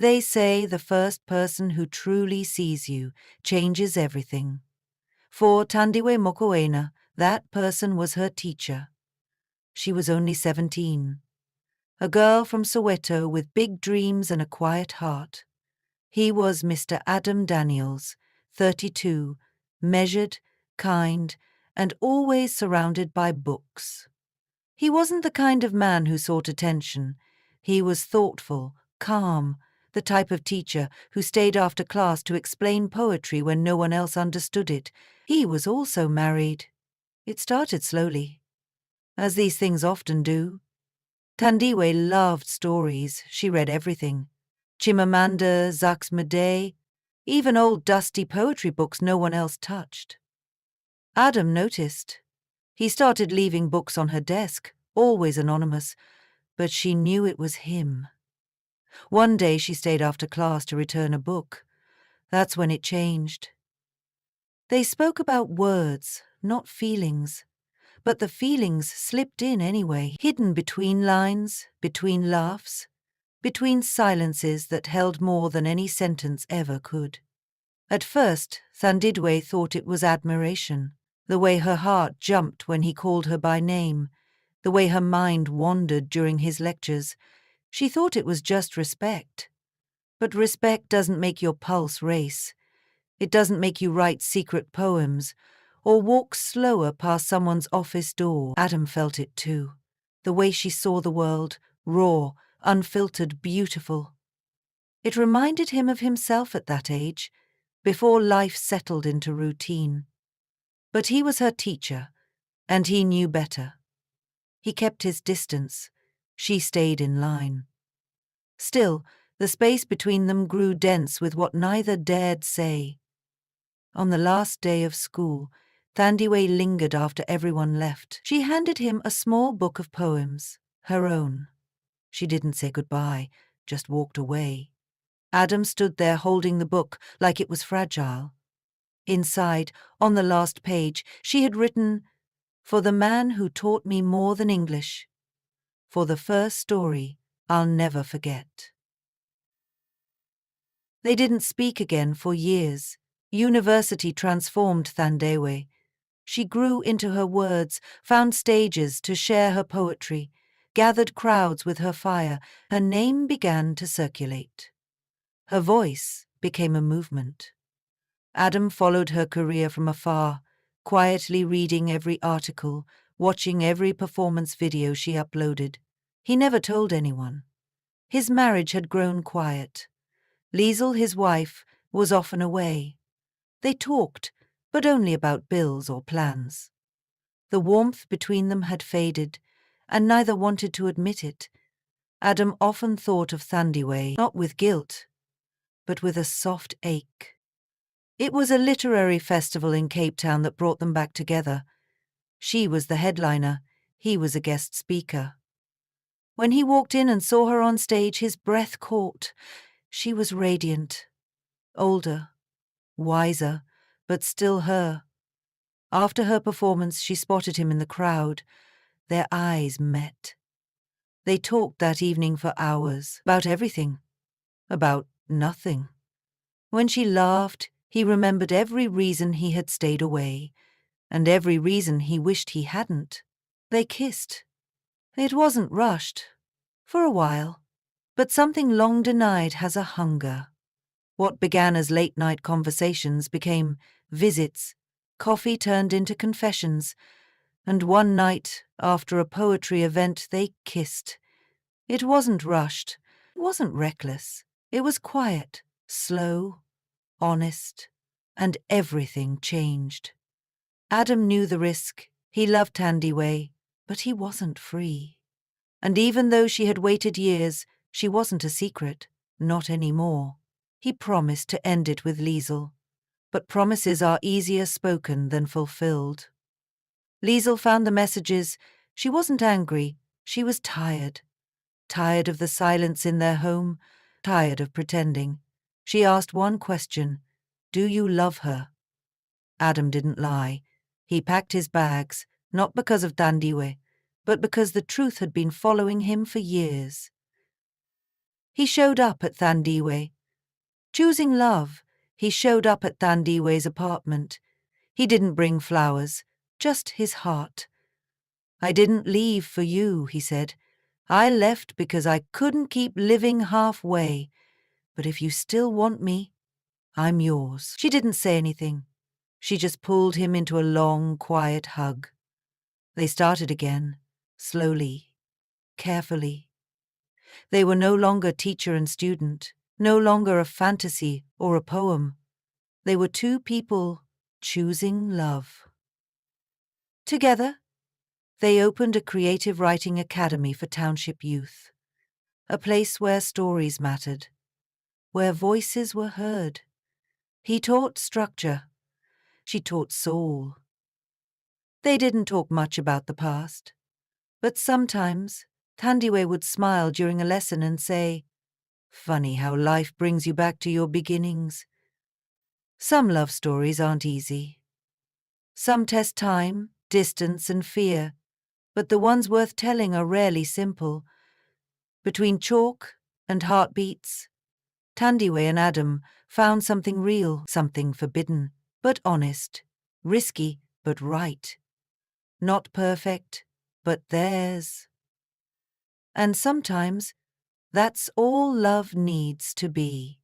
They say the first person who truly sees you changes everything. For Tandiwe Mokoena, that person was her teacher. She was only 17. A girl from Soweto with big dreams and a quiet heart. He was Mr. Adam Daniels, 32, measured, kind, and always surrounded by books. He wasn't the kind of man who sought attention. He was thoughtful, calm, the type of teacher who stayed after class to explain poetry when no one else understood it. He was also married. It started slowly, as these things often do. Tandiwe loved stories. She read everything. Chimamanda, Zaks Medei, even old dusty poetry books no one else touched. Adam noticed. He started leaving books on her desk, always anonymous, but she knew it was him. One day she stayed after class to return a book. That's when it changed. They spoke about words, not feelings. But the feelings slipped in anyway, hidden between lines, between laughs, between silences that held more than any sentence ever could. At first, Thandidwe thought it was admiration, the way her heart jumped when he called her by name, the way her mind wandered during his lectures. She thought it was just respect. But respect doesn't make your pulse race. It doesn't make you write secret poems or walk slower past someone's office door. Adam felt it too. The way she saw the world, raw, unfiltered, beautiful. It reminded him of himself at that age, before life settled into routine. But he was her teacher, and he knew better. He kept his distance. She stayed in line. Still, the space between them grew dense with what neither dared say. On the last day of school, Thandiwe lingered after everyone left. She handed him a small book of poems, her own. She didn't say goodbye, just walked away. Adam stood there holding the book like it was fragile. Inside, on the last page, she had written, "For the man who taught me more than English. For the first story I'll never forget." They didn't speak again for years. University transformed Thandiwe. She grew into her words, found stages to share her poetry, gathered crowds with her fire. Her name began to circulate. Her voice became a movement. Adam followed her career from afar, quietly reading every article, watching every performance video she uploaded. He never told anyone. His marriage had grown quiet. Liesel, his wife, was often away. They talked, but only about bills or plans. The warmth between them had faded, and neither wanted to admit it. Adam often thought of Thandiwe, not with guilt, but with a soft ache. It was a literary festival in Cape Town that brought them back together. She was the headliner, he was a guest speaker. When he walked in and saw her on stage, his breath caught. She was radiant, older, wiser, but still her. After her performance, she spotted him in the crowd. Their eyes met. They talked that evening for hours, about everything, about nothing. When she laughed, he remembered every reason he had stayed away, and every reason he wished he hadn't. They kissed. It wasn't rushed, for a while, but something long denied has a hunger. What began as late-night conversations became visits, coffee turned into confessions, and one night, after a poetry event, they kissed. It wasn't rushed, it wasn't reckless, it was quiet, slow, honest, and everything changed. Adam knew the risk. He loved Thandiwe, but he wasn't free. And even though she had waited years, she wasn't a secret, not anymore. He promised to end it with Liesel, but promises are easier spoken than fulfilled. Liesel found the messages. She wasn't angry, she was tired. Tired of the silence in their home, tired of pretending. She asked one question, "Do you love her?" Adam didn't lie. He packed his bags, not because of Thandiwe, but because the truth had been following him for years. He showed up at Thandiwe. Choosing love, he showed up at Thandiwe's apartment. He didn't bring flowers, just his heart. I didn't leave for you, he said. I left because I couldn't keep living halfway. But if you still want me, I'm yours. She didn't say anything. She just pulled him into a long, quiet hug. They started again, slowly, carefully. They were no longer teacher and student, no longer a fantasy or a poem. They were two people choosing love. Together, they opened a creative writing academy for township youth, a place where stories mattered, where voices were heard. He taught structure. She taught soul. They didn't talk much about the past, but sometimes Thandiwe would smile during a lesson and say, "Funny how life brings you back to your beginnings." Some love stories aren't easy. Some test time, distance, and fear, but the ones worth telling are rarely simple. Between chalk and heartbeats, Thandiwe and Adam found something real, something forbidden, but honest, risky, but right. Not perfect, but theirs. And sometimes that's all love needs to be.